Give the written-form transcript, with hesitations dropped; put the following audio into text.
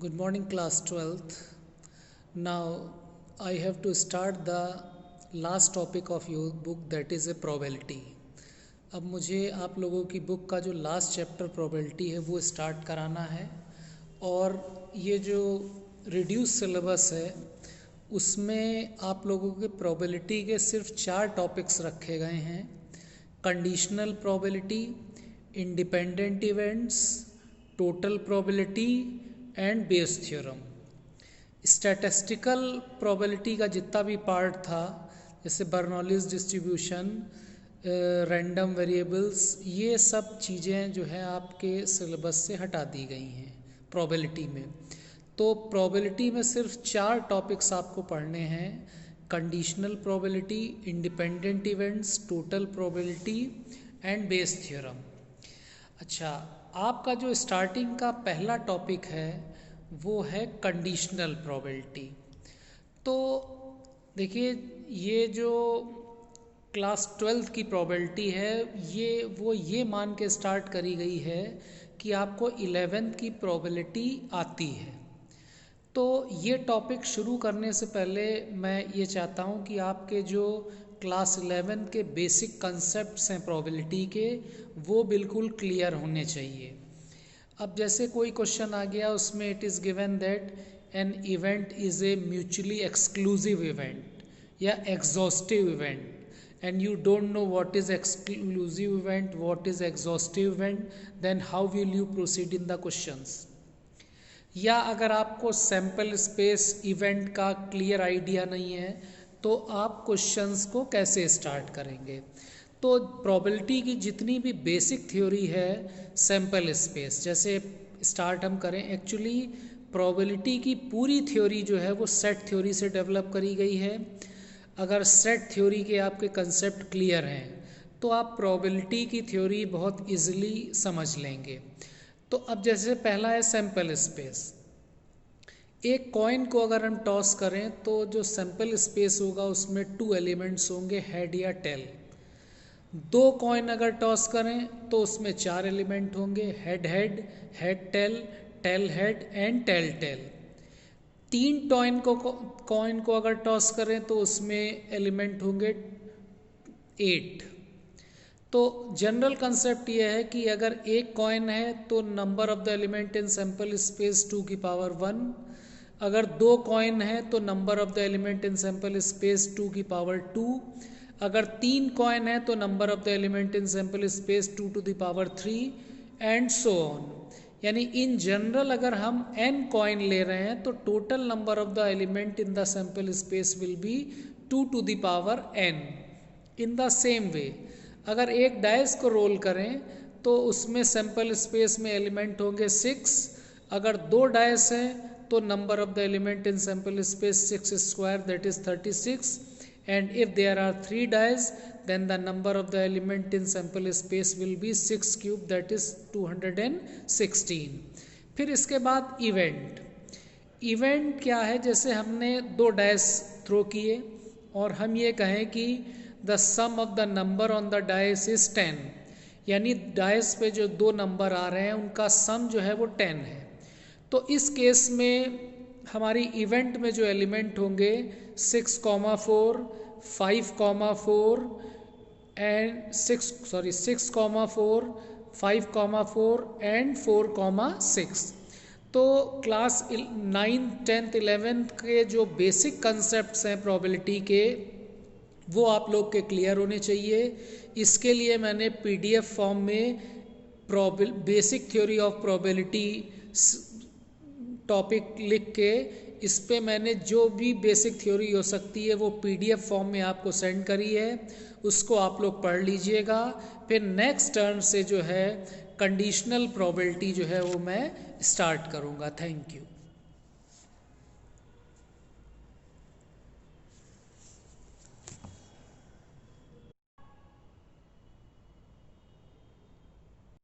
Good morning, class 12th. Now, I have to start the last topic of your book, that is a probability. अब मुझे आप लोगों की book का जो लास्ट चैप्टर probability है वो स्टार्ट कराना है। और ये जो रिड्यूस सिलेबस है उसमें आप लोगों के probability के सिर्फ 4 टॉपिक्स रखे गए हैं: conditional probability, independent events, total probability and Bayes theorem. Statistical probability का जितना भी पार्ट था, जैसे बर्नौलीज डिस्ट्रीब्यूशन, रैंडम वेरिएबल्स, ये सब चीज़ें जो है आपके सिलेबस से हटा दी गई हैं प्रोबेबिलिटी में। तो प्रोबेबिलिटी में सिर्फ 4 टॉपिक्स आपको पढ़ने हैं: conditional probability, independent events, total probability and Bayes theorem. अच्छा, आपका जो स्टार्टिंग का पहला टॉपिक है वो है कंडीशनल प्रोबेबिलिटी। तो देखिए, ये जो क्लास 12th की प्रोबेबिलिटी है ये मान के स्टार्ट करी गई है कि आपको 11th की प्रोबेबिलिटी आती है। तो ये टॉपिक शुरू करने से पहले मैं ये चाहता हूँ कि आपके जो क्लास 11 के बेसिक कंसेप्ट्स हैं प्रोबेबिलिटी के, वो बिल्कुल क्लियर होने चाहिए। अब जैसे कोई क्वेश्चन आ गया, उसमें it is given that an event is a mutually exclusive event या exhaustive event, and you don't know what is exclusive event, what is exhaustive event, then how will you proceed in the questions. या अगर आपको sample space event का clear idea नहीं है तो आप questions को कैसे स्टार्ट करेंगे। तो प्रोबेबिलिटी की जितनी भी बेसिक थ्योरी है सैम्पल स्पेस, जैसे स्टार्ट हम करें, एक्चुअली प्रोबेबिलिटी की पूरी थ्योरी जो है वो सेट थ्योरी से डेवलप करी गई है। अगर सेट थ्योरी के आपके कंसेप्ट क्लियर हैं तो आप प्रोबेबिलिटी की थ्योरी बहुत इजीली समझ लेंगे। तो अब जैसे पहला है सैम्पल स्पेस। एक कॉइन को अगर हम टॉस करें तो जो सैम्पल स्पेस होगा उसमें 2 एलिमेंट्स होंगे, हेड या टेल। 2 कॉइन अगर टॉस करें तो उसमें 4 एलिमेंट होंगे, head head, head tail, tail head and tail tail. 3 coin को अगर टॉस करें तो उसमें एलिमेंट होंगे 8। तो जनरल कंसेप्ट ये है कि अगर एक कॉइन है तो number of the element in sample space 2 की पावर 1। अगर 2 कॉइन है तो number of the element in sample space 2 की पावर 2। अगर 3 कॉइन है तो number of the element in sample space 2 to the power 3 and so on. यानी in general अगर हम n कॉइन ले रहे हैं तो total number of the element in the sample space will be 2 to the power n। In the same way, अगर एक dice को रोल करें तो उसमें सैम्पल स्पेस में एलिमेंट होंगे 6। अगर 2 डाइस हैं तो number of the element in sample space 6 square, that is 36। And if there are 3 dice then the number of the element in sample space will be 6 cube, that is 216। फिर इसके बाद event क्या है, जैसे हमने 2 dice throw किए और हम ये कहें कि the sum of the number on the dice is 10, यानी डाइस पे जो 2 नंबर आ रहे हैं उनका सम जो है वो 10 है। तो इस केस में हमारी इवेंट में जो एलिमेंट होंगे 6, 4, 5, 4 एंड 6, 4, 5, 4 एंड 4, 6। तो क्लास 9, 10, 11 के जो बेसिक कंसेप्ट्स हैं प्रोबेबिलिटी के, वो आप लोग के क्लियर होने चाहिए। इसके लिए मैंने PDF फॉर्म में basic theory of probability topic लिख के इस पे मैंने जो भी बेसिक थ्योरी हो सकती है वो PDF फॉर्म में आपको सेंड करी है, उसको आप लोग पढ़ लीजिएगा। फिर नेक्स्ट टर्न से जो है कंडीशनल प्रोबेबिलिटी जो है वो मैं स्टार्ट करूँगा। Thank you.